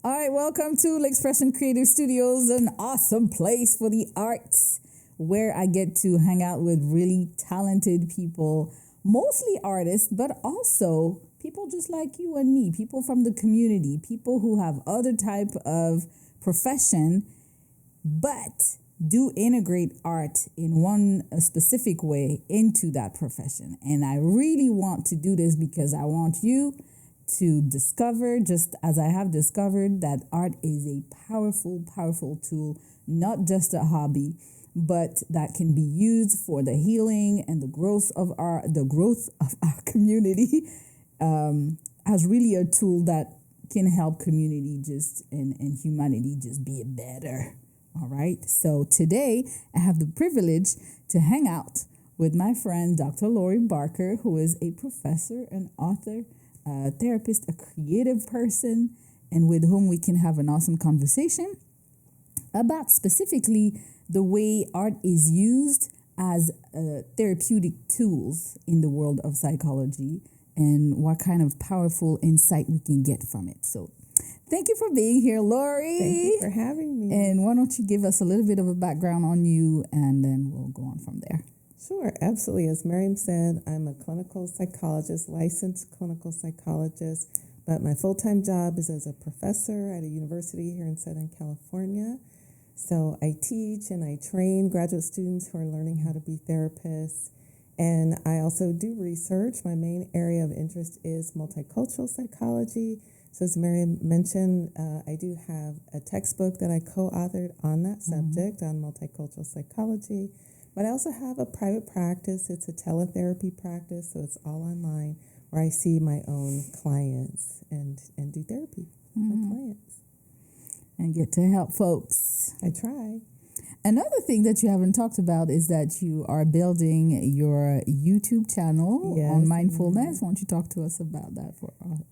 All right, welcome to L'Expression Creative Studios, an awesome place for the arts where I get to hang out with really talented people, mostly artists, but also people just like you and me, people from the community, people who have other type of profession, but do integrate art in one specific way into that profession. And I really want to do this because I want you to discover, just as I have discovered, that art is a powerful, powerful tool, not just a hobby, but that can be used for the healing and the growth of our community, as really a tool that can help community and humanity just be better. All right. So today I have the privilege to hang out with my friend, Dr. Lori Barker, who is a professor, an author, a therapist, a creative person, and with whom we can have an awesome conversation about specifically the way art is used as therapeutic tools in the world of psychology and what kind of powerful insight we can get from it. So thank you for being here, Lori. Thank you for having me. And why don't you give us a little bit of a background on you, and then we'll go on from there. Sure, absolutely. As Miriam said, I'm a clinical psychologist, licensed clinical psychologist, but my full-time job is as a professor at a university here in Southern California. So I teach and I train graduate students who are learning how to be therapists. And I also do research. My main area of interest is multicultural psychology. So as Miriam mentioned, I do have a textbook that I co-authored on that subject, on multicultural psychology. But I also have a private practice. It's a teletherapy practice, so it's all online, where I see my own clients and do therapy with my clients. And get to help folks. I try. Another thing that you haven't talked about is that you are building your YouTube channel on mindfulness. Why don't you talk to us about that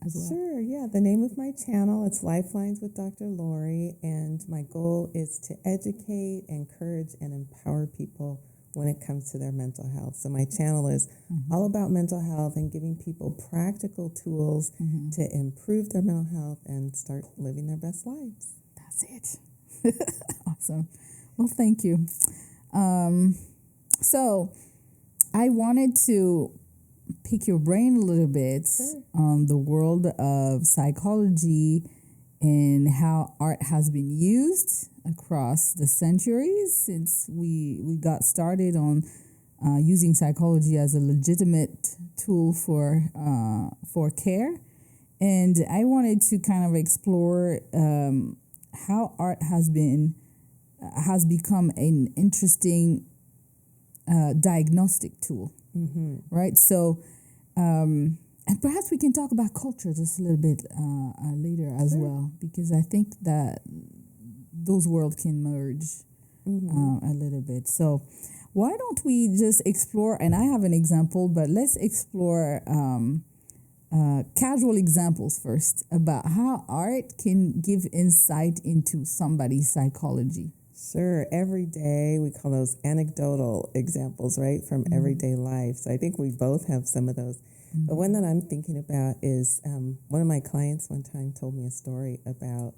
as well? Sure, yeah. The name of my channel, it's Lifelines with Dr. Lori, and my goal is to educate, encourage, and empower people when it comes to their mental health. So my channel is all about mental health and giving people practical tools to improve their mental health and start living their best lives. That's it. Awesome. Well, thank you. So I wanted to pick your brain a little bit on the world of psychology and how art has been used across the centuries since we got started on using psychology as a legitimate tool for care. And I wanted to kind of explore how art has become an interesting diagnostic tool, right? So, and perhaps we can talk about culture just a little bit later as well, because I think that those worlds can merge a little bit. So why don't we just explore, and I have an example, but let's explore casual examples first about how art can give insight into somebody's psychology. Sure. Every day we call those anecdotal examples, right, from everyday life. So I think we both have some of those. But one that I'm thinking about is one of my clients one time told me a story about,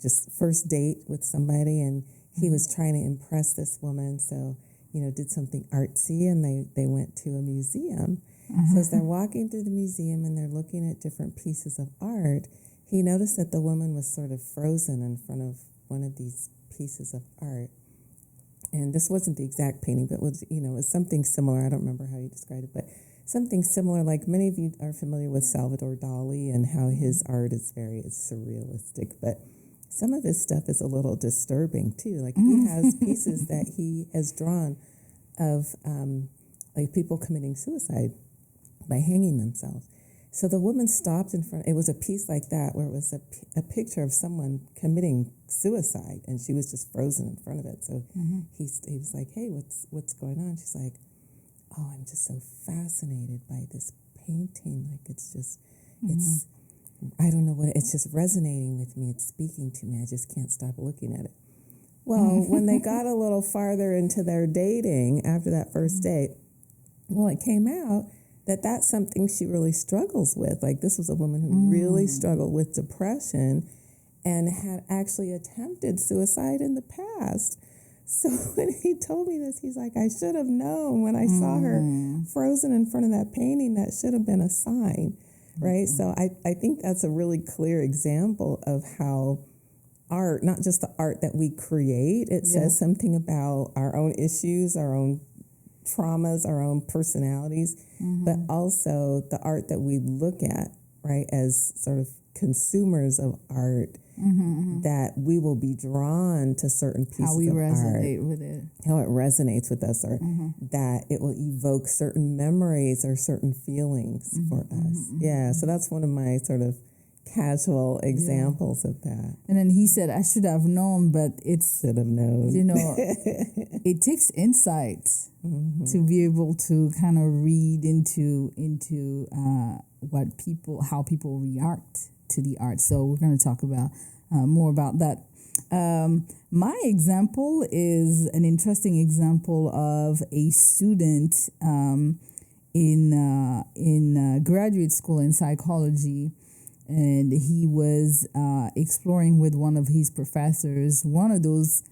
just first date with somebody, and he was trying to impress this woman. So, did something artsy, and they went to a museum. So as they're walking through the museum and they're looking at different pieces of art, he noticed that the woman was sort of frozen in front of one of these pieces of art. And this wasn't the exact painting, but was something similar. I don't remember how you described it, but something similar, like many of you are familiar with Salvador Dali and how his art is very surrealistic, but some of his stuff is a little disturbing too. Like he has pieces that he has drawn of like people committing suicide by hanging themselves. So the woman stopped in front. It was a piece like that where it was a picture of someone committing suicide, and she was just frozen in front of it. So he was like, "Hey, what's going on?" She's like, "Oh, I'm just so fascinated by this painting. Like it's I don't know what it's just resonating with me. It's speaking to me. I just can't stop looking at it." Well, when they got a little farther into their dating after that first date, well, it came out that's something she really struggles with. Like, this was a woman who really struggled with depression and had actually attempted suicide in the past. So when he told me this, he's like, I should have known when I saw her frozen in front of that painting. That should have been a sign, right? So I think that's a really clear example of how art, not just the art that we create, it says something about our own issues, our own traumas, our own personalities, but also the art that we look at, right, as sort of consumers of art, that we will be drawn to certain pieces of art. How we resonate with it. How it resonates with us, or that it will evoke certain memories or certain feelings for us. Yeah, so that's one of my sort of casual examples of that. And then he said, I should have known, but Should have known. you know, it takes insight to be able to kind of read into how people react to the art. So we're going to talk about more about that. My example is an interesting example of a student in graduate school in psychology. And he was exploring with one of his professors one of those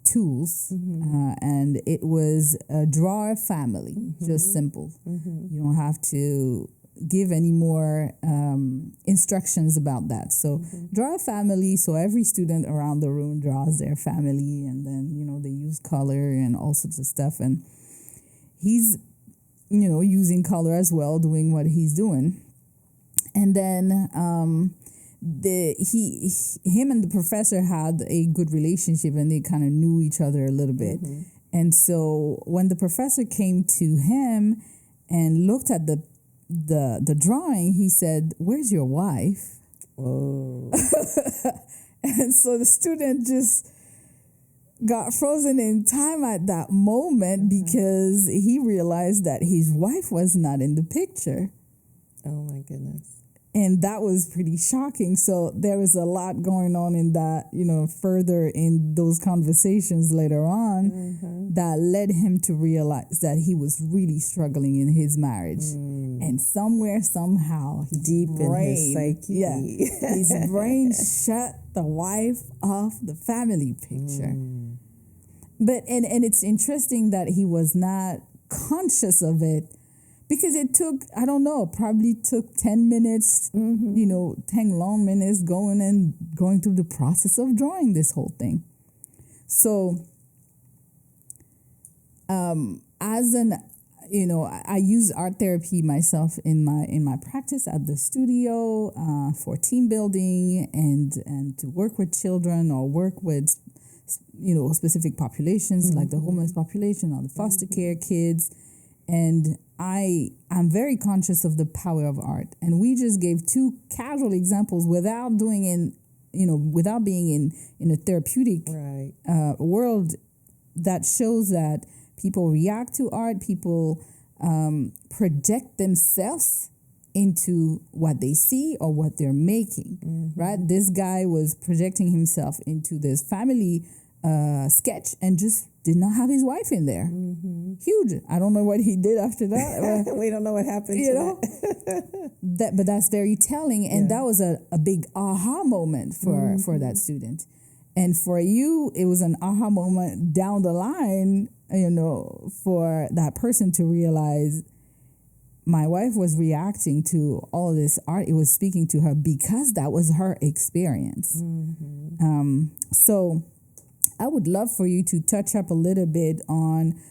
tools, and it was draw a family, just simple. You don't have to give any more instructions about that. So draw a family. So every student around the room draws their family, and then they use color and all sorts of stuff. And he's using color as well, doing what he's doing. And then him and the professor had a good relationship, and they kind of knew each other a little bit. And so when the professor came to him and looked at the drawing, he said, "Where's your wife?" Whoa. And so the student just got frozen in time at that moment because he realized that his wife was not in the picture. Oh my goodness. And that was pretty shocking. So there was a lot going on in that, further in those conversations later on that led him to realize that he was really struggling in his marriage. And somewhere, somehow, deep in his psyche. His brain shut the wife off the family picture. But and it's interesting that he was not conscious of it, because it took, I don't know, probably took 10 minutes, 10 long minutes going through the process of drawing this whole thing. So, I use art therapy myself in my practice at the studio for team building and to work with children or work with, specific populations like the homeless population or the foster care kids. And I'm very conscious of the power of art. And we just gave two casual examples without being in a therapeutic world that shows that people react to art, people project themselves into what they see or what they're making, right? This guy was projecting himself into this family sketch and just did not have his wife in there. Huge. I don't know what he did after that. We don't know what happened But that's very telling. And that was a big aha moment for that student. And for you, it was an aha moment down the line, for that person to realize my wife was reacting to all of this art. It was speaking to her because that was her experience. So I would love for you to touch up a little bit on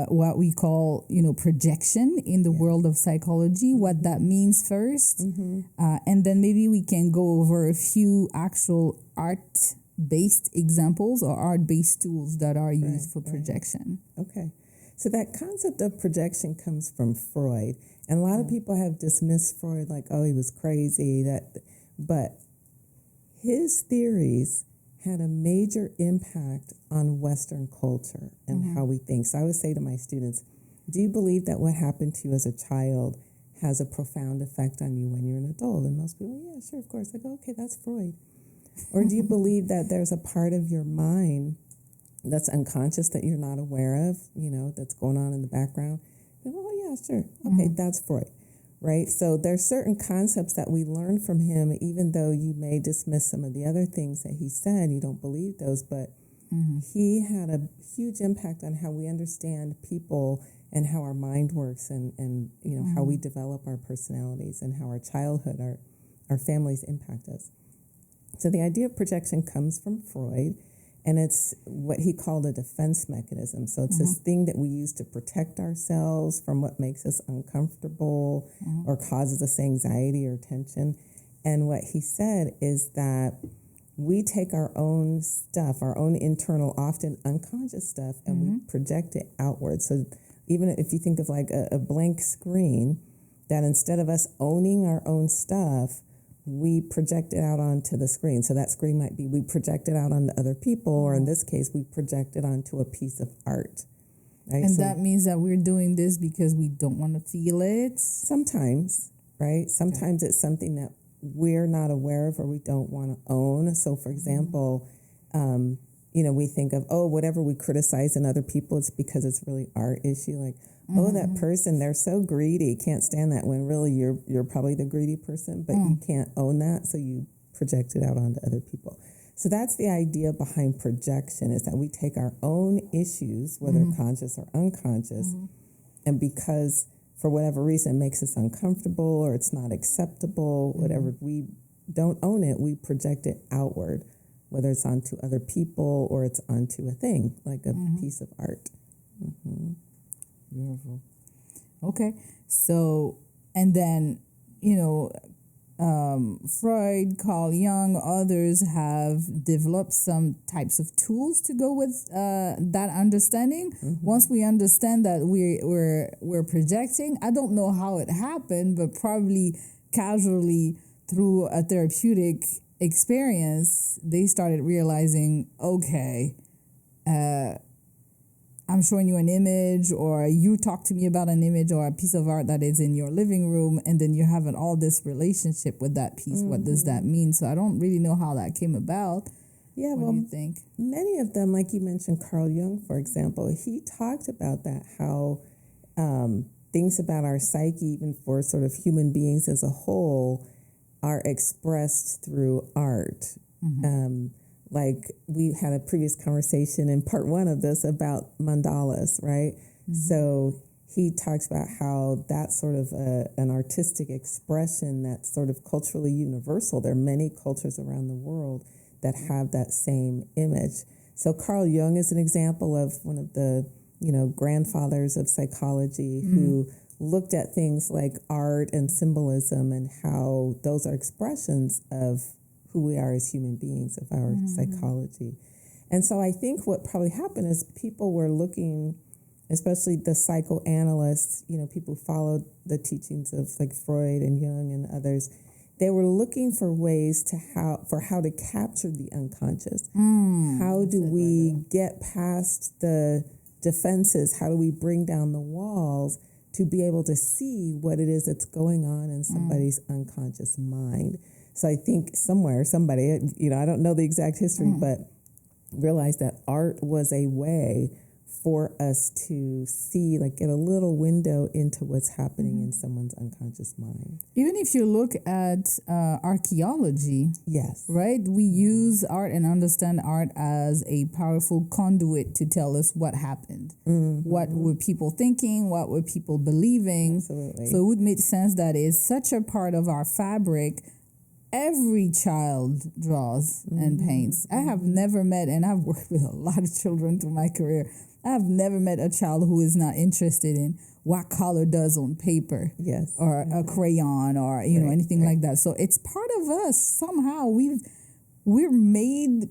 what we call, projection in the world of psychology, what that means first. And then maybe we can go over a few actual art-based examples or art-based tools that are used for projection. Okay. So that concept of projection comes from Freud. And a lot of people have dismissed Freud like, oh, he was crazy. But his theories had a major impact on Western culture and how we think. So I would say to my students, do you believe that what happened to you as a child has a profound effect on you when you're an adult? And most people, yeah, sure, of course. I go, okay, that's Freud. Or do you believe that there's a part of your mind that's unconscious that you're not aware of, that's going on in the background? Oh, yeah, sure. Okay, that's Freud, right? So there's certain concepts that we learn from him, even though you may dismiss some of the other things that he said, you don't believe those, but he had a huge impact on how we understand people and how our mind works and you know, how we develop our personalities and how our childhood, our families impact us. So the idea of projection comes from Freud, and it's what he called a defense mechanism. So it's this thing that we use to protect ourselves from what makes us uncomfortable or causes us anxiety or tension. And what he said is that we take our own stuff, our own internal, often unconscious stuff, and we project it outward. So even if you think of like a blank screen, that instead of us owning our own stuff, we project it out onto the screen. So that screen might be we project it out onto other people, or in this case, we project it onto a piece of art. Right? And so that means that we're doing this because we don't want to feel it? Sometimes, right? Sometimes it's something that we're not aware of or we don't want to own. So, for example, you know, we think of, oh, whatever we criticize in other people, it's because it's really our issue. Like, oh, that person, they're so greedy, can't stand that, when really you're probably the greedy person, but you can't own that, so you project it out onto other people. So that's the idea behind projection, is that we take our own issues, whether conscious or unconscious, and because for whatever reason it makes us uncomfortable or it's not acceptable, whatever, we don't own it, we project it outward, whether it's onto other people or it's onto a thing, like a piece of art. Beautiful. Okay. So, and then, you know, Freud, Carl Jung, others have developed some types of tools to go with that understanding. Once we understand that we're projecting, I don't know how it happened, but probably casually through a therapeutic experience, they started realizing, okay, I'm showing you an image, or you talk to me about an image or a piece of art that is in your living room, and then you're having all this relationship with that piece. What does that mean? So I don't really know how that came about. Yeah, what well, do you think? Many of them, like you mentioned, Carl Jung, for example, he talked about that, how things about our psyche, even for sort of human beings as a whole, are expressed through art. Like we had a previous conversation in part one of this about mandalas, right? So he talks about how that's sort of an artistic expression that's sort of culturally universal. There are many cultures around the world that have that same image. So Carl Jung is an example of one of the, you know, grandfathers of psychology who looked at things like art and symbolism and how those are expressions of who we are as human beings, of our psychology. And so I think what probably happened is people were looking, especially the psychoanalysts, you know, people who followed the teachings of like Freud and Jung and others, they were looking for ways to how to capture the unconscious. How do we get past the defenses? How do we bring down the walls to be able to see what it is that's going on in somebody's unconscious mind? So I think somebody, you know, I don't know the exact history, but realized that art was a way for us to see, like, get a little window into what's happening in someone's unconscious mind. Even if you look at archaeology, yes, right? We use art and understand art as a powerful conduit to tell us what happened. What were people thinking? What were people believing? Absolutely. So it would make sense that it's such a part of our fabric. Every child draws and paints. I have never met, and I've worked with a lot of children through my career, I have never met a child who is not interested in what color does on paper, or a crayon, or you know, anything like that. So it's part of us. Somehow we're made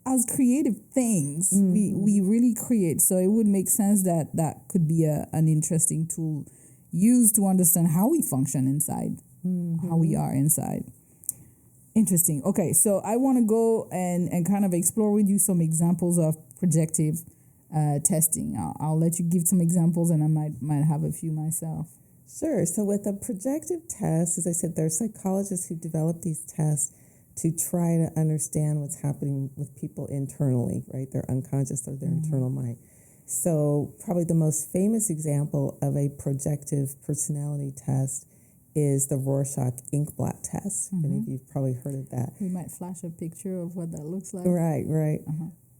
as creative things. We really create. So it would make sense that that could be an interesting tool used to understand how we function inside, how we are inside. Interesting. Okay, so I want to go and kind of explore with you some examples of projective testing. I'll let you give some examples, and I might have a few myself. Sure. So with a projective test, as I said, there are psychologists who develop these tests to try to understand what's happening with people internally, right? Their unconscious or their internal mind. So probably the most famous example of a projective personality test is the Rorschach inkblot test. Many of you've probably heard of that. We might flash a picture of what that looks like. Right.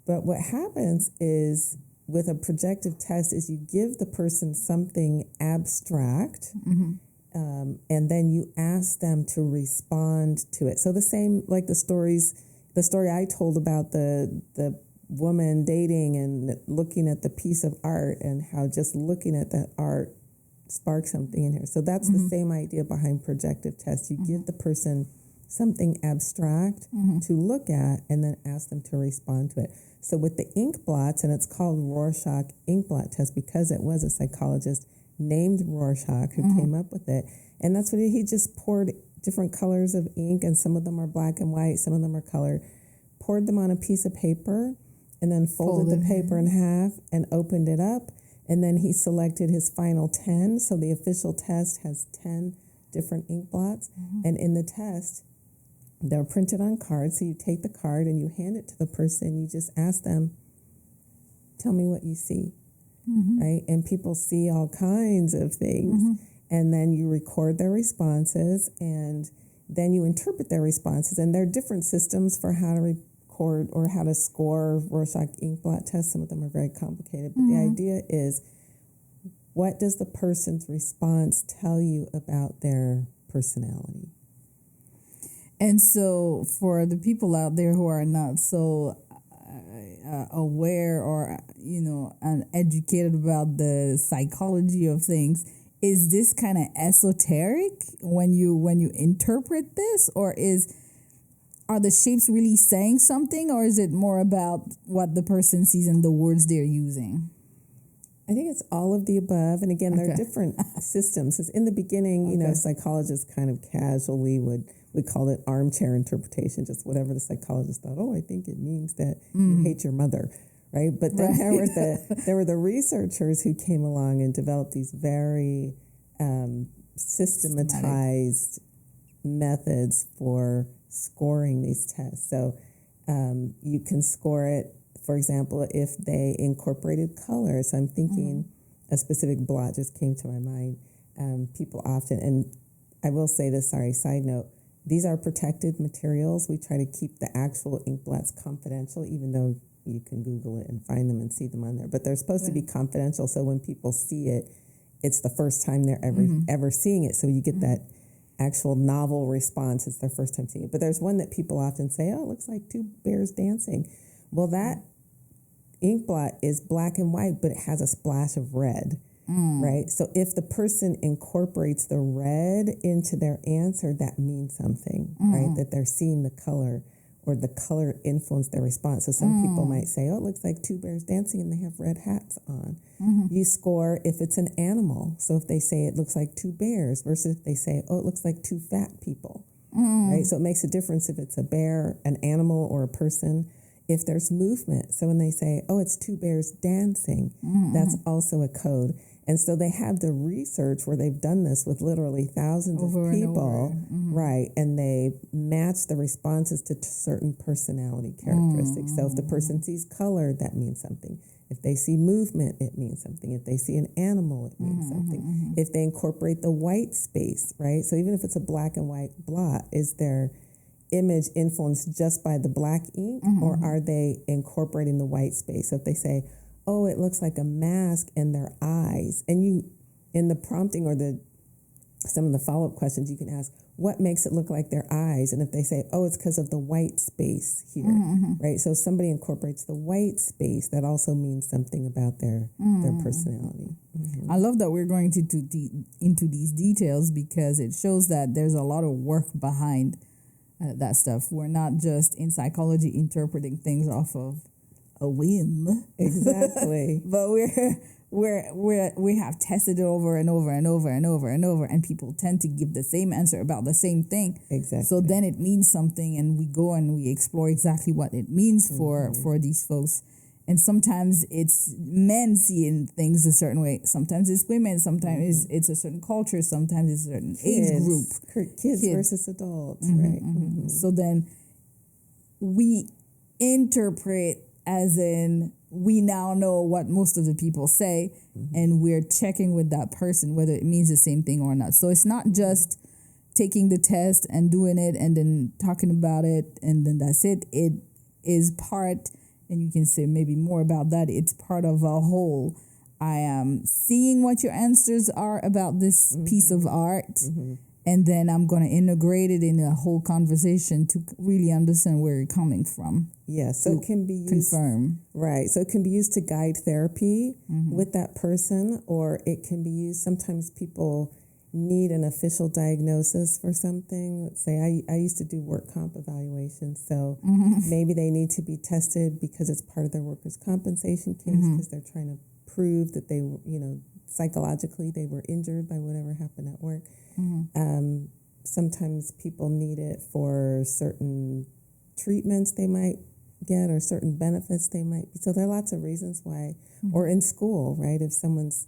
But what happens is with a projective test is you give the person something abstract, and then you ask them to respond to it. So the same like the story I told about the woman dating and looking at the piece of art and how just looking at that art sparks something in her. So that's the same idea behind projective tests. You give the person something abstract to look at and then ask them to respond to it. So with the ink blots, and it's called Rorschach inkblot test because it was a psychologist named Rorschach who came up with it. And that's what he just poured different colors of ink, and some of them are black and white, some of them are color, poured them on a piece of paper, and then folded the paper in half and opened it up. And then he selected his final 10. So the official test has 10 different ink blots. And in the test, they're printed on cards. So you take the card and you hand it to the person. You just ask them, tell me what you see, right? And people see all kinds of things. And then you record their responses, and then you interpret their responses. And there are different systems for how to record or how to score Rorschach inkblot tests. Some of them are very complicated. But the idea is, what does the person's response tell you about their personality? And so for the people out there who are not so aware or, uneducated about the psychology of things, is this kind of esoteric when you interpret this, or are the shapes really saying something, or is it more about what the person sees and the words they're using? I think it's all of the above. And again, there are different systems. Because in the beginning, psychologists kind of casually we call it armchair interpretation, just whatever the psychologist thought, I think it means that you hate your mother, right? But then there were the researchers who came along and developed these very systematized methods for scoring these tests. So you can score it, for example, if they incorporated color. So I'm thinking a specific blot just came to my mind. People often, and I will say this, side note, these are protected materials. We try to keep the actual ink blots confidential, even though you can Google it and find them and see them on there. But they're supposed to be confidential, so when people see it, it's the first time they're ever seeing it. So you get that actual novel response. It's their first time seeing it. But there's one that people often say, it looks like two bears dancing. Well, that ink blot is black and white, but it has a splash of red, right? So if the person incorporates the red into their answer, that means something, right? That they're seeing the color, or the color influenced their response. So some people might say, it looks like two bears dancing and they have red hats on. You score if it's an animal. So if they say it looks like two bears versus if they say, it looks like two fat people, right? So it makes a difference if it's a bear, an animal, or a person. If there's movement, so when they say, it's two bears dancing, that's also a code. And so they have the research where they've done this with literally thousands of people, right? And they match the responses to certain personality characteristics. So if the person sees color, that means something. If they see movement, it means something. If they see an animal, it means something. If they incorporate the white space, right? So even if it's a black and white blot, is their image influenced just by the black ink, or are they incorporating the white space? So if they say, it looks like a mask in their eyes, and you, in the prompting or some of the follow-up questions, you can ask, what makes it look like their eyes? And if they say, it's because of the white space here, right? So if somebody incorporates the white space, that also means something about their personality. I love that we're going into these details, because it shows that there's a lot of work behind that stuff. We're not just in psychology interpreting things off of a whim. Exactly. But we have tested it over and over and over and over and over, and people tend to give the same answer about the same thing. Exactly. So then it means something, and we go and we explore exactly what it means for these folks. And sometimes it's men seeing things a certain way. Sometimes it's women. Sometimes it's a certain culture. Sometimes it's a certain age group. Kids versus adults, right? So then we interpret as in we now know what most of the people say, and we're checking with that person whether it means the same thing or not. So it's not just taking the test and doing it and then talking about it and then that's it. It is part, and you can say maybe more about that, it's part of a whole. I am seeing what your answers are about this piece of art, and then I'm going to integrate it in a whole conversation to really understand where you're coming from. Yes, so it can be used, confirm. Right, so it can be used to guide therapy with that person, or it can be used, sometimes people need an official diagnosis for something. Let's say I used to do work comp evaluations, so maybe they need to be tested because it's part of their workers' compensation case because they're trying to prove that they, psychologically they were injured by whatever happened at work. Sometimes people need it for certain treatments they might get or certain benefits they might be. So there are lots of reasons why, or in school, right? If someone's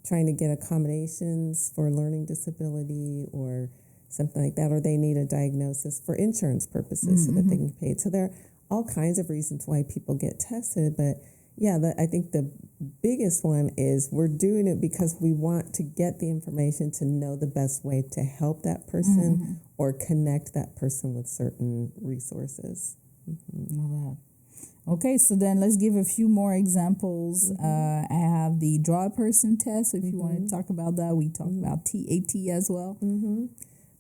trying to get accommodations for learning disability or something like that, or they need a diagnosis for insurance purposes so that they can get paid. So there are all kinds of reasons why people get tested, but yeah, I think the biggest one is we're doing it because we want to get the information to know the best way to help that person or connect that person with certain resources. Love that. Okay, so then let's give a few more examples. I have the draw a person test. So if you want to talk about that, we talked about TAT as well.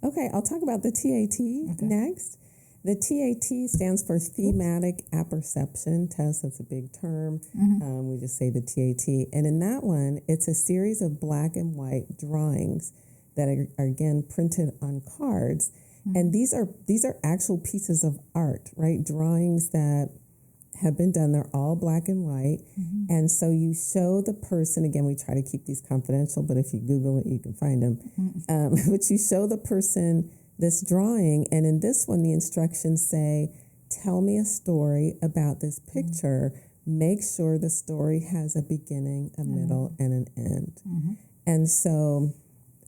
Okay, I'll talk about the TAT next. The TAT stands for Thematic Apperception Test. That's a big term. We just say the TAT. And in that one, it's a series of black and white drawings that are again printed on cards. And these are actual pieces of art, right? Drawings that have been done. They're all black and white. And so you show the person, again, we try to keep these confidential, but if you Google it, you can find them. But you show the person this drawing, and in this one, the instructions say, tell me a story about this picture. Make sure the story has a beginning, a middle, and an end. And so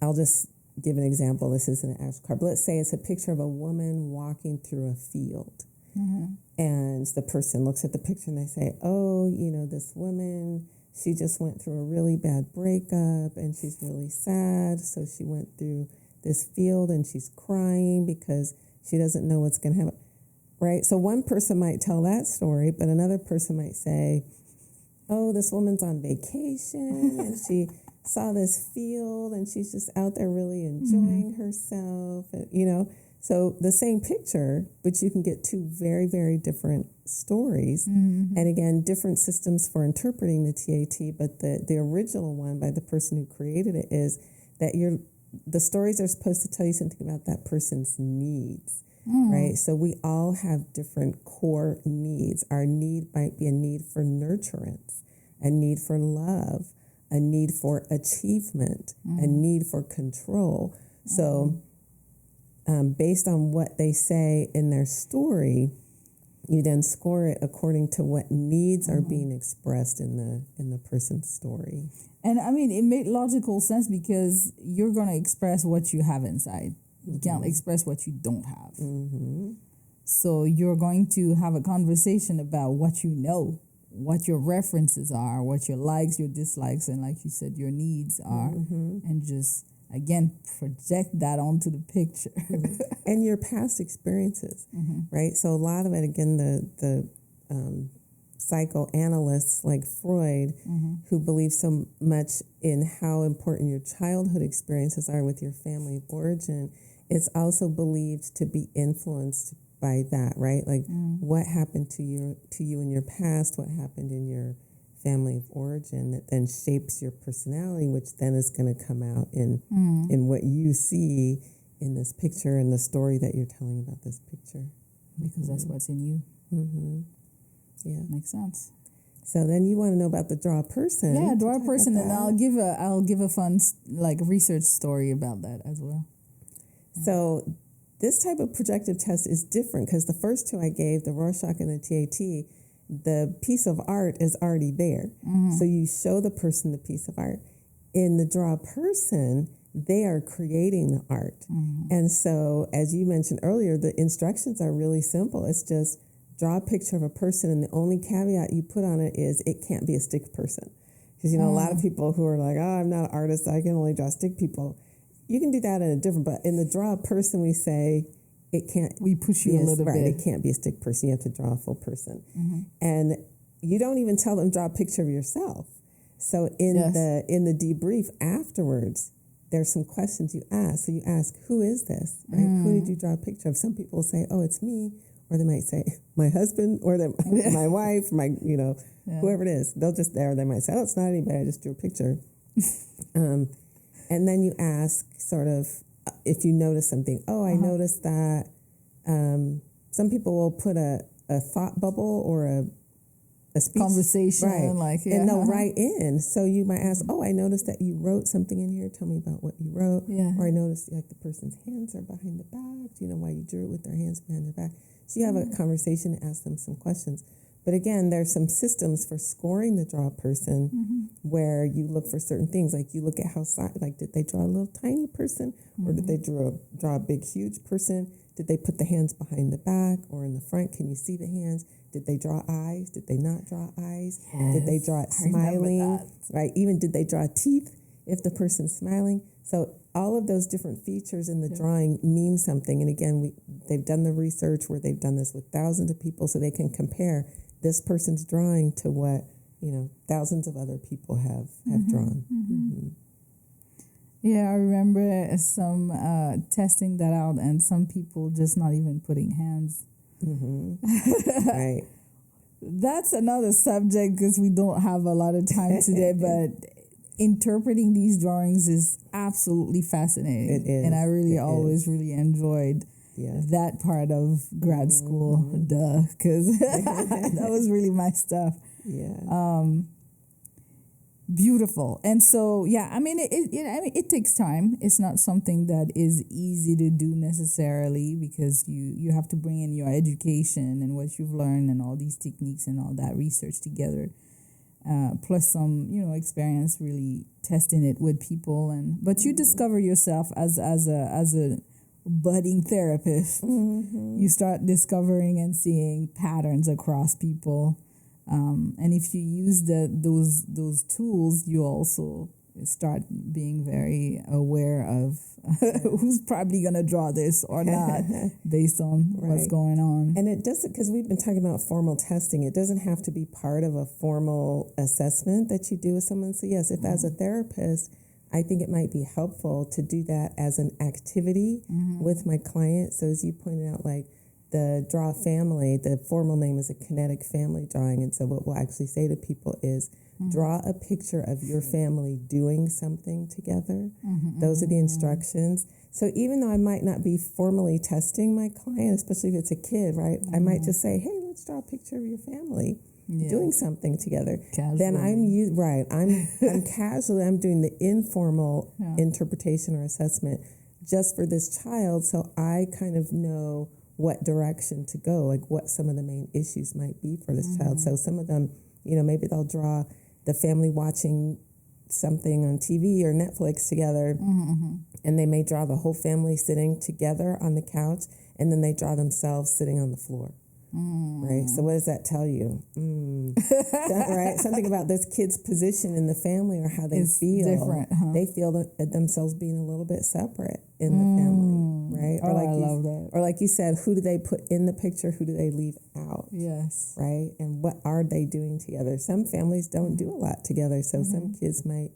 I'll just give an example. This isn't an actual card, but let's say it's a picture of a woman walking through a field. And the person looks at the picture and they say, oh, this woman, she just went through a really bad breakup and she's really sad. So she went through this field and she's crying because she doesn't know what's going to happen, right? So one person might tell that story, but another person might say, oh, this woman's on vacation and she saw this field and she's just out there really enjoying herself, So the same picture, but you can get two very, very different stories. And again, different systems for interpreting the TAT, but the original one by the person who created it is that the stories are supposed to tell you something about that person's needs, right? So we all have different core needs. Our need might be a need for nurturance, a need for love, a need for achievement, a need for control. So based on what they say in their story, you then score it according to what needs are being expressed in the person's story. And I mean, it made logical sense because you're going to express what you have inside. You can't express what you don't have. So you're going to have a conversation about what you know, what your references are, what your likes, your dislikes, and like you said, your needs are, and just, again, project that onto the picture. And your past experiences, right? So a lot of it, again, the psychoanalysts like Freud, who believe so much in how important your childhood experiences are with your family of origin, it's also believed to be influenced by that, right? Like what happened to you in your past, what happened in your family of origin that then shapes your personality, which then is going to come out in what you see in this picture and the story that you're telling about this picture. Because that's what's in you. Yeah, makes sense. So then you want to know about the draw person. Yeah, draw a person, and I'll give a fun research story about that as well. Yeah. So this type of projective test is different because the first two I gave, the Rorschach and the TAT, the piece of art is already there. So you show the person the piece of art. In the draw person, they are creating the art. And so, as you mentioned earlier, the instructions are really simple. It's just draw a picture of a person, and the only caveat you put on it is it can't be a stick person. Because, a lot of people who are like, oh, I'm not an artist, I can only draw stick people. You can do that in a different, but in the draw a person, we say it can't. We push you a little bit. It can't be a stick person. You have to draw a full person. And you don't even tell them, draw a picture of yourself. So in the debrief afterwards, there's some questions you ask. So you ask, who is this? Right? Who did you draw a picture of? Some people say, oh, it's me. Or they might say, my husband, or my wife, whoever it is. They'll just, or they might say, oh, it's not anybody, I just drew a picture. And then you ask sort of if you notice something. Oh, I noticed that some people will put a thought bubble or a speech. Conversation. Right. And they'll write in. So you might ask, oh, I noticed that you wrote something in here. Tell me about what you wrote. Yeah. Or I noticed like the person's hands are behind the back. Do you know why you drew it with their hands behind their back? So you have a conversation and ask them some questions. But again, there's some systems for scoring the draw person where you look for certain things. Like you look at how, did they draw a little tiny person or did they draw a big, huge person? Did they put the hands behind the back or in the front? Can you see the hands? Did they draw eyes? Did they not draw eyes? Yes, did they draw it smiling? Right? Even did they draw teeth if the person's smiling? So all of those different features in the drawing mean something. And again, they've done the research where they've done this with thousands of people so they can compare this person's drawing to what, thousands of other people have drawn. Yeah, I remember some testing that out and some people just not even putting hands. Right. That's another subject because we don't have a lot of time today, but interpreting these drawings is absolutely fascinating. It is. And I always really enjoyed that part of grad school, because that was really my stuff. Yeah. Beautiful. And so, it takes time. It's not something that is easy to do necessarily because you have to bring in your education and what you've learned and all these techniques and all that research together. Plus some, experience really testing it with people. But you discover yourself as a budding therapist. You start discovering and seeing patterns across people. And if you use those tools, you also start being very aware of who's probably going to draw this or not based on what's going on. And it doesn't, because we've been talking about formal testing, it doesn't have to be part of a formal assessment that you do with someone. So yes, if as a therapist, I think it might be helpful to do that as an activity with my client. So as you pointed out, like the draw family, the formal name is a kinetic family drawing. And so what we'll actually say to people is draw a picture of your family doing something together. Those are the instructions. So even though I might not be formally testing my client, especially if it's a kid, right? I might just say, hey, let's draw a picture of your family doing something together. Casually. Then I'm casually, I'm doing the informal interpretation or assessment just for this child. So I kind of know what direction to go, like what some of the main issues might be for this child. So some of them, maybe they'll draw the family watching something on TV or Netflix together, and they may draw the whole family sitting together on the couch, and then they draw themselves sitting on the floor. Right. So what does that tell you? Right. Something about this kid's position in the family or how they feel. Different, huh? They feel themselves being a little bit separate in the family. Right. Or I love that. Or like you said, who do they put in the picture? Who do they leave out? Yes. Right. And what are they doing together? Some families don't do a lot together. So some kids might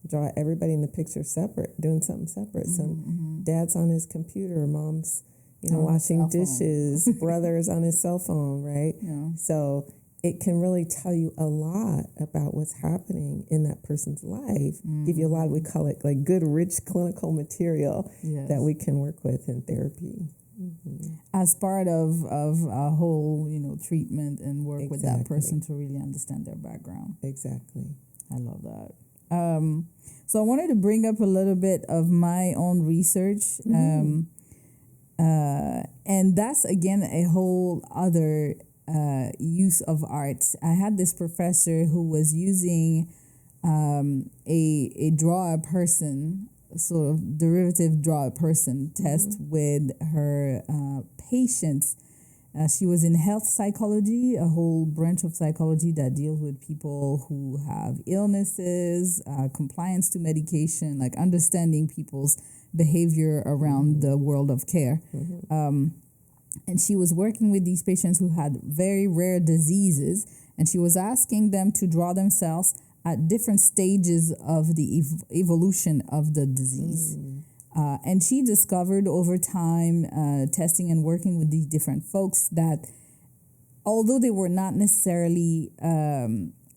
draw everybody in the picture separate, doing something separate. Some dad's on his computer, mom's washing dishes, brother's on his cell phone, right? Yeah. So it can really tell you a lot about what's happening in that person's life. Give you a lot of, we call it like good, rich clinical material that we can work with in therapy. As part of a whole, treatment and work with that person to really understand their background. Exactly. I love that. So I wanted to bring up a little bit of my own research. And that's, again, a whole other use of art. I had this professor who was using a draw a person, sort of derivative draw a person test with her patients. She was in health psychology, a whole branch of psychology that deals with people who have illnesses, compliance to medication, like understanding people's behavior around the world of care. And she was working with these patients who had very rare diseases, and she was asking them to draw themselves at different stages of the evolution of the disease. And she discovered over time, testing and working with these different folks, that although they were not necessarily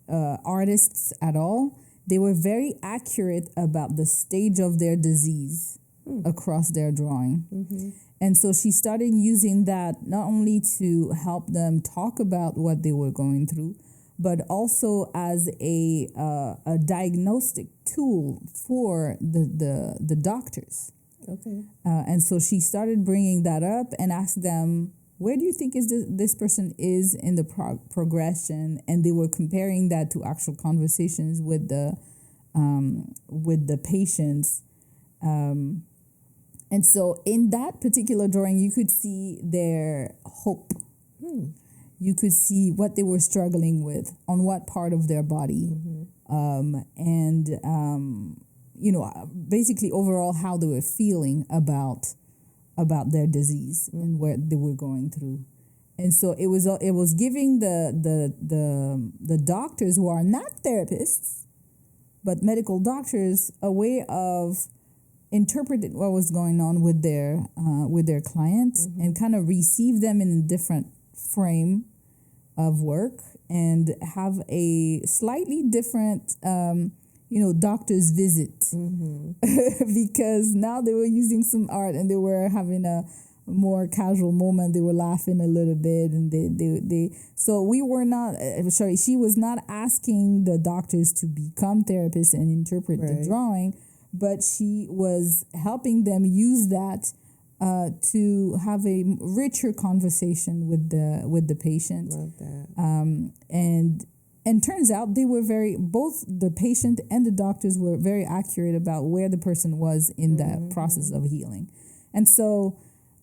artists at all, they were very accurate about the stage of their disease across their drawing. And so she started using that not only to help them talk about what they were going through, but also as a diagnostic tool for the doctors. Okay. And so she started bringing that up and asked them, where do you think this person is in the progression? And they were comparing that to actual conversations with the patients. And so in that particular drawing, you could see their hope. You could see what they were struggling with on what part of their body. Basically overall how they were feeling about their disease and what they were going through. And so it was giving the doctors who are not therapists, but medical doctors, a way of interpreting what was going on with their clients and kind of receive them in a different frame of work and have a slightly different doctor's visit because now they were using some art and they were having a more casual moment. They were laughing a little bit, and so we were not she was not asking the doctors to become therapists and interpret the drawing, but she was helping them use that to have a richer conversation with the patient. Love that. And turns out they were both the patient and the doctors were very accurate about where the person was in that process of healing. And so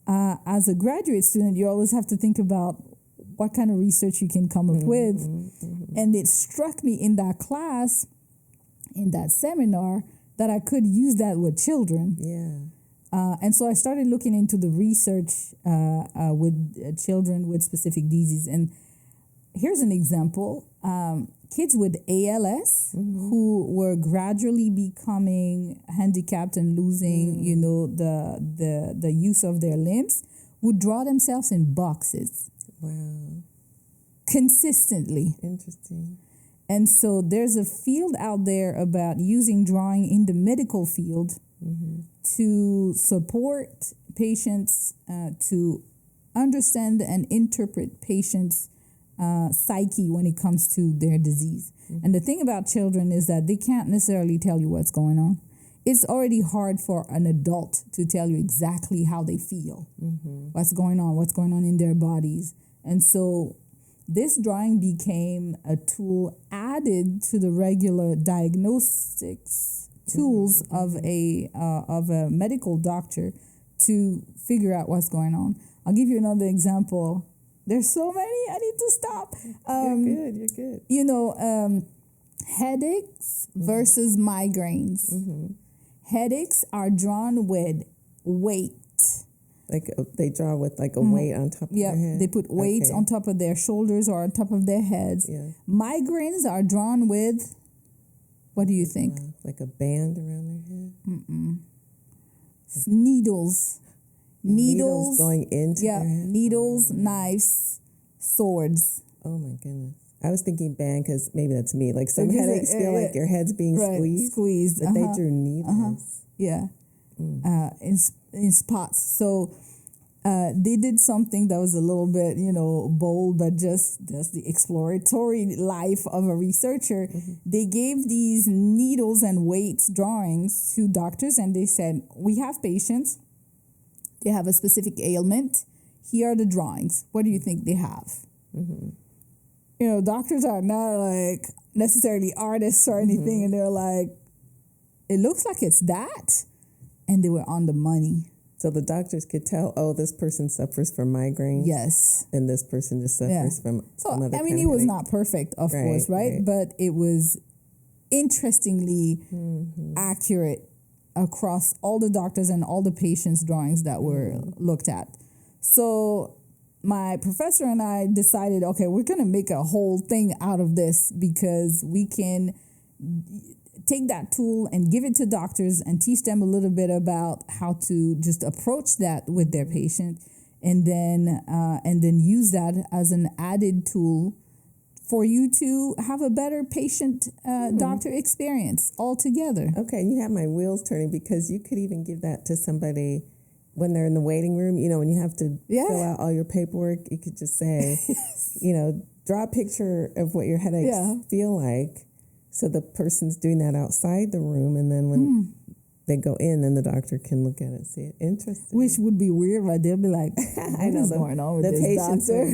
as a graduate student, you always have to think about what kind of research you can come up with. And it struck me in that class, in that seminar, that I could use that with children. Yeah. And so I started looking into the research with children with specific diseases. And here's an example. Kids with ALS who were gradually becoming handicapped and losing, the use of their limbs would draw themselves in boxes. Wow. Consistently. Interesting. And so there's a field out there about using drawing in the medical field to support patients, to understand and interpret patients' psyche when it comes to their disease. And the thing about children is that they can't necessarily tell you what's going on. It's already hard for an adult to tell you exactly how they feel, what's going on in their bodies. And so this drawing became a tool added to the regular diagnostics tools of a medical doctor to figure out what's going on. I'll give you another example. There's so many. I need to stop. You're good. Headaches versus migraines. Headaches are drawn with weight. Like they draw with like a weight on top of their head? They put weights on top of their shoulders or on top of their heads. Yeah. Migraines are drawn with, what do you think? Like a band around their head? Needles. Needles going into their head? Needles, knives, swords. Oh my goodness. I was thinking band because maybe that's me. Like some headaches feel like your head's being squeezed. But they drew needles. Yeah. In spots. So they did something that was a little bit, bold, but just that's the exploratory life of a researcher. They gave these needles and weights drawings to doctors, and they said, we have patients. They have a specific ailment. Here are the drawings. What do you think they have? Doctors are not like necessarily artists or anything, and they're like, it looks like it's that. And they were on the money. So the doctors could tell, oh, this person suffers from migraines. Yes. And this person just suffers from some other I mean, it was not perfect, of course, right? But it was interestingly accurate across all the doctors and all the patients' drawings that were looked at. So my professor and I decided, okay, we're going to make a whole thing out of this because we can take that tool and give it to doctors and teach them a little bit about how to just approach that with their patient, and then use that as an added tool for you to have a better patient doctor experience altogether. Okay, you have my wheels turning, because you could even give that to somebody when they're in the waiting room. You know, when you have to fill out all your paperwork, you could just say, you know, draw a picture of what your headaches feel like. So the person's doing that outside the room, and then when they go in, then the doctor can look at it and see it. Interesting. Which would be weird, right? They'll be like, what is going on with this doctor?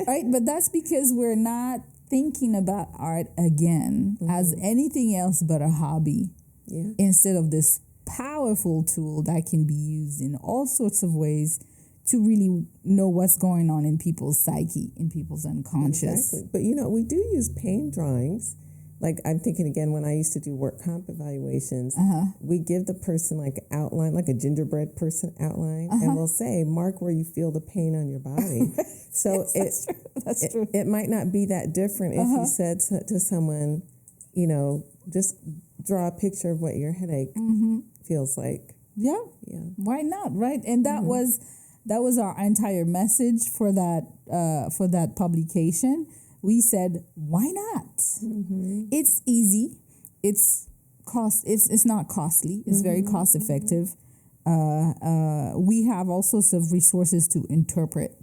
Right? But that's because we're not thinking about art again as anything else but a hobby. Yeah. Instead of this powerful tool that can be used in all sorts of ways to really know what's going on in people's psyche, in people's unconscious. Exactly. But, you know, we do use pain drawings. Like, I'm thinking again, when I used to do work comp evaluations, we give the person like an outline, like a gingerbread person outline, and we'll say, mark where you feel the pain on your body. So that's true. It might not be that different if you said to someone, you know, just draw a picture of what your headache feels like. Yeah. Why not, right? And that was our entire message for that publication. We said, why not? It's easy. It's not costly. It's very cost effective. We have all sorts of resources to interpret.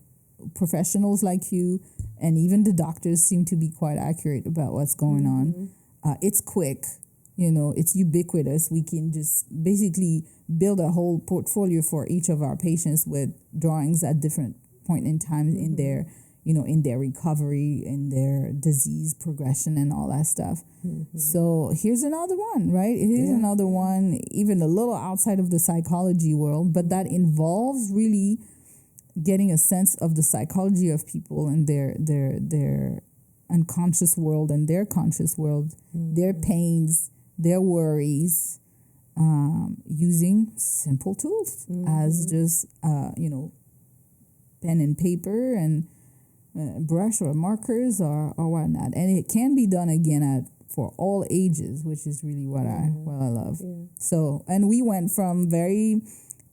Professionals like you and even the doctors seem to be quite accurate about what's going on. It's quick. You know, it's ubiquitous. We can just basically build a whole portfolio for each of our patients with drawings at different point in time in their, you know, in their recovery, in their disease progression and all that stuff. So here's another one, right? Here's another one, even a little outside of the psychology world, but that involves really getting a sense of the psychology of people and their unconscious world and their conscious world, their pains, their worries, using simple tools as just, you know, pen and paper and brush or markers or whatnot. And it can be done again for all ages, which is really what I love. So, and we went from very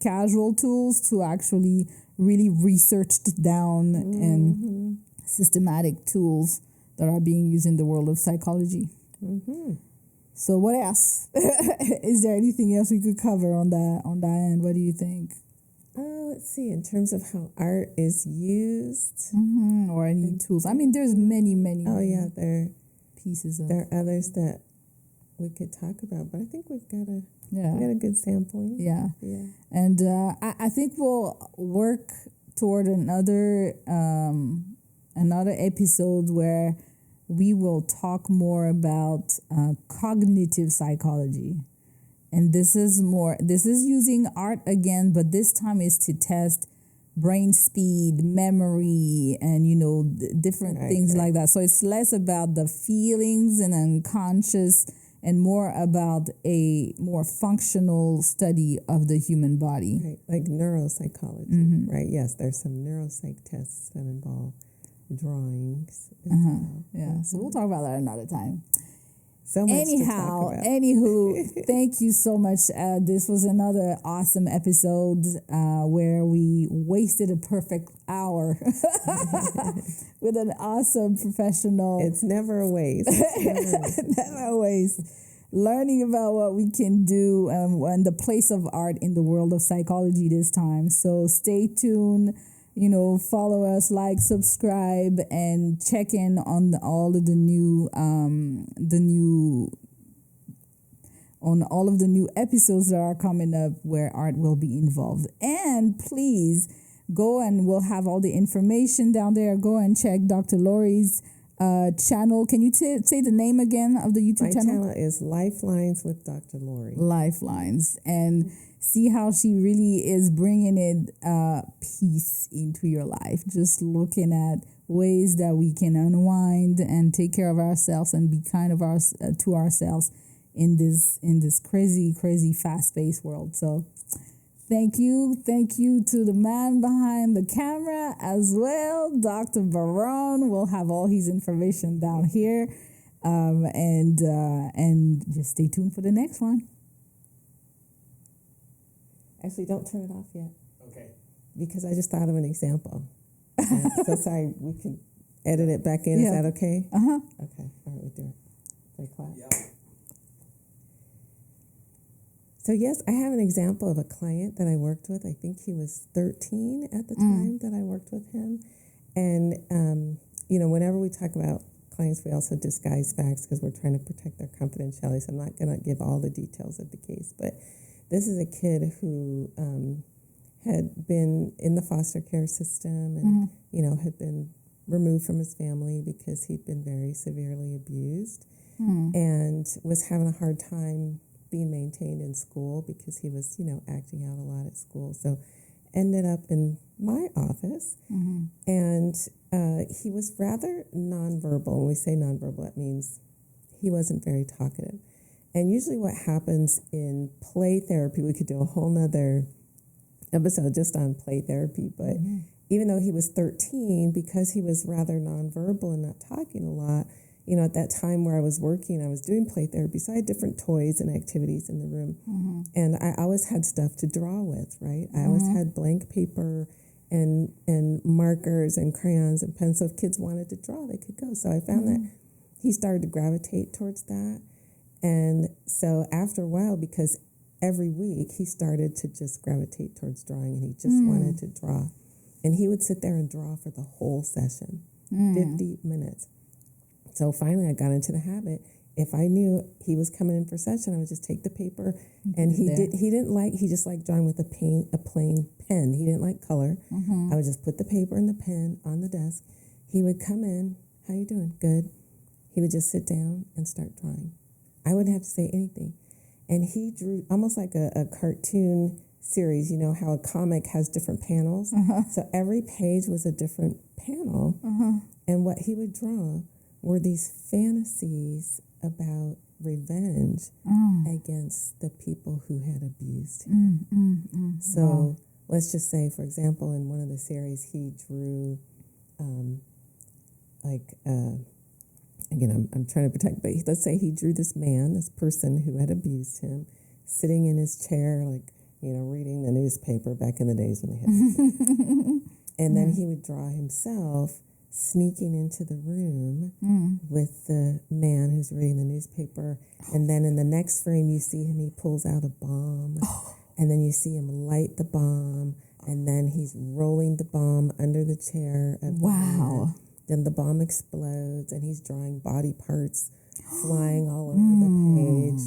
casual tools to actually really researched down and systematic tools that are being used in the world of psychology. So what else? Is there anything else we could cover on that end? What do you think? Let's see, in terms of how art is used. Or any tools. I mean, there's many. Oh, yeah, there are others that we could talk about, but I think we've got a good sampling. Yeah. And I think we'll work toward another episode where we will talk more about cognitive psychology. And this is using art again, but this time is to test brain speed, memory, and, you know, different things like that. So it's less about the feelings and unconscious and more about a more functional study of the human body. Right, like neuropsychology, right? Yes, there's some neuropsych tests that involve drawings. Yeah, so we'll talk about that another time. So much to talk about. Anywho, thank you so much. This was another awesome episode where we wasted a perfect hour with an awesome professional. It's never a waste. Never a waste. Learning about what we can do and the place of art in the world of psychology this time. So stay tuned. You know, follow us, like, subscribe, and check in on all of the new episodes that are coming up where art will be involved. And please go, and we'll have all the information down there. Go and check Dr. Lori's channel. Can you say the name again of the YouTube channel? My channel is Lifelines with Dr. Lori. Lifelines. And see how she really is bringing it peace into your life. Just looking at ways that we can unwind and take care of ourselves and be kind of to ourselves in this crazy fast-paced world. So thank you to the man behind the camera as well, Dr. Baron. We'll have all his information down here, and just stay tuned for the next one. Actually, don't turn it off yet. Okay. Because I just thought of an example. So sorry, we can edit it back in. Yeah. Is that okay? Uh-huh. Okay. All right, we do it. Very clap. Yeah. So yes, I have an example of a client that I worked with. I think he was 13 at the time that I worked with him. And, whenever we talk about clients, we also disguise facts because we're trying to protect their confidentiality. So I'm not going to give all the details of the case. But this is a kid who had been in the foster care system and, had been removed from his family because he'd been very severely abused and was having a hard time being maintained in school because he was, acting out a lot at school. So ended up in my office and he was rather nonverbal. When we say nonverbal, that means he wasn't very talkative. And usually what happens in play therapy, we could do a whole nother episode just on play therapy, but even though he was 13, because he was rather nonverbal and not talking a lot, at that time where I was working, I was doing play therapy, so I had different toys and activities in the room. And I always had stuff to draw with, right? I always had blank paper and markers and crayons and pencils. If kids wanted to draw, they could go. So I found that he started to gravitate towards that. And so after a while, because every week he started to just gravitate towards drawing and he just wanted to draw. And he would sit there and draw for the whole session, 50 minutes. So finally I got into the habit. If I knew he was coming in for session, I would just take the paper and he just liked drawing with a plain pen. He didn't like color. I would just put the paper and the pen on the desk. He would come in, how you doing? Good. He would just sit down and start drawing. I wouldn't have to say anything. And he drew almost like a cartoon series, how a comic has different panels. So every page was a different panel. And what he would draw were these fantasies about revenge against the people who had abused him. So let's just say, for example, in one of the series, he drew again, I'm trying to protect, but let's say he drew this person who had abused him, sitting in his chair, reading the newspaper back in the days when they had newspapers. And then he would draw himself sneaking into the room with the man who's reading the newspaper. And then in the next frame, you see him, he pulls out a bomb. And then you see him light the bomb. And then he's rolling the bomb under the chair. Wow. Then the bomb explodes and he's drawing body parts flying all over the page,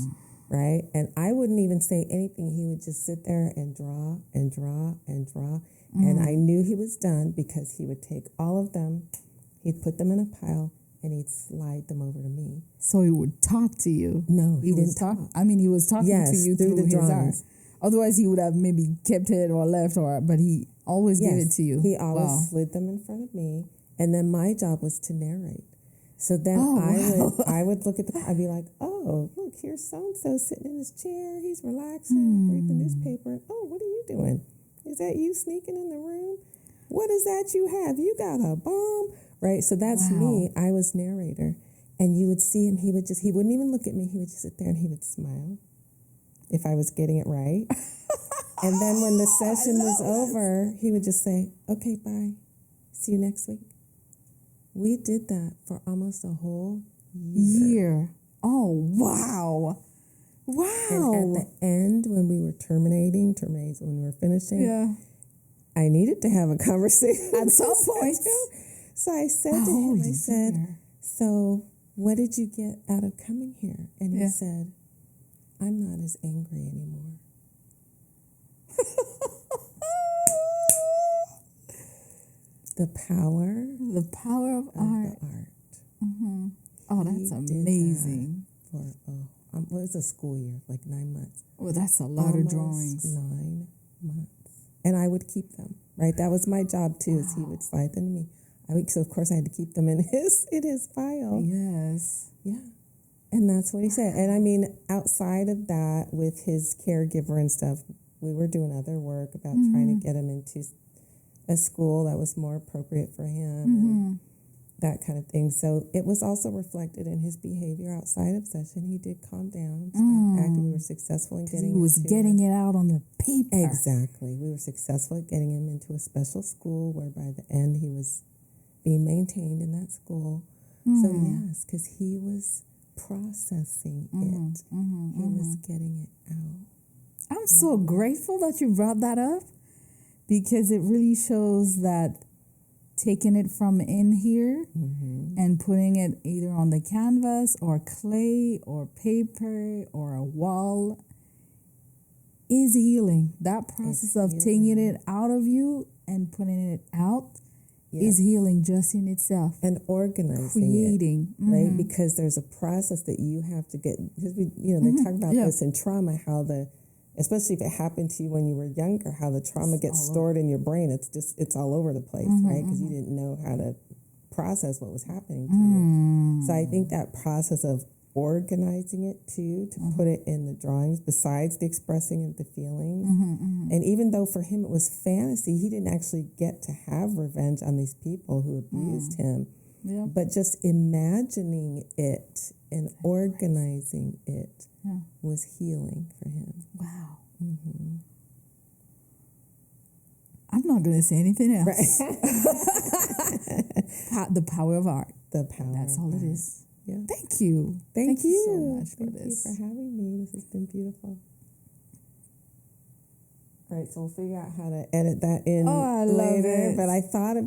right? And I wouldn't even say anything. He would just sit there and draw and draw and draw. And I knew he was done because he would take all of them, he'd put them in a pile, and he'd slide them over to me. So he would talk to you? No, he didn't talk. talk. I mean, he was talking to you through the his drawings. art. Otherwise, he would have maybe kept it or left, but he always gave it to you. He always slid them in front of me. And then my job was to narrate. So then I would look at I'd be like, oh, look, here's so-and-so sitting in his chair. He's relaxing, reading the newspaper. Oh, what are you doing? Is that you sneaking in the room? What is that you have? You got a bomb, right? So that's me. I was narrator. And you would see him, he wouldn't even look at me. He would just sit there and he would smile if I was getting it right. And then when the session was over, he would just say, okay, bye. See you next week. We did that for almost a whole year. Oh, wow. Wow. And at the end, when we were terminating when we were finishing, I needed to have a conversation. At some point. So I said to him, so what did you get out of coming here? And he said, I'm not as angry anymore. The power of art. The art. Oh, that's amazing. For a what was a school year, like 9 months. Well, that's a lot of Almost drawings. 9 months. And I would keep them, right? That was my job too, is he would slide them to me. So of course I had to keep them in his file. Yes. Yeah. And that's what he said. And I mean, outside of that, with his caregiver and stuff, we were doing other work about trying to get him into a school that was more appropriate for him and that kind of thing. So it was also reflected in his behavior outside of session. He did calm down, stop acting. We were successful in getting he was getting it out on the paper. Exactly. We were successful at getting him into a special school where by the end he was being maintained in that school. So yes, because he was processing it. He was getting it out. I'm so grateful that you brought that up, because it really shows that taking it from in here and putting it either on the canvas or clay or paper or a wall is healing. That process of taking it out of you and putting it out is healing just in itself. And organizing creating it, right? Because there's a process that you have to get, because we, they talk about this in trauma, how especially if it happened to you when you were younger, how the trauma gets stored in your brain. It's all over the place, right? Because you didn't know how to process what was happening to you. So I think that process of organizing it too, to put it in the drawings, besides the expressing of the feelings. And even though for him it was fantasy, he didn't actually get to have revenge on these people who abused him. But just imagining it and organizing it was healing for him. Wow. I'm not going to say anything else. Right. The power of art. The power. That's all it is. Yeah. Thank you. Thank you so much for Thank this. you for having me. This has been beautiful. All right, so we'll figure out how to edit that in Oh, I love later. it. But I thought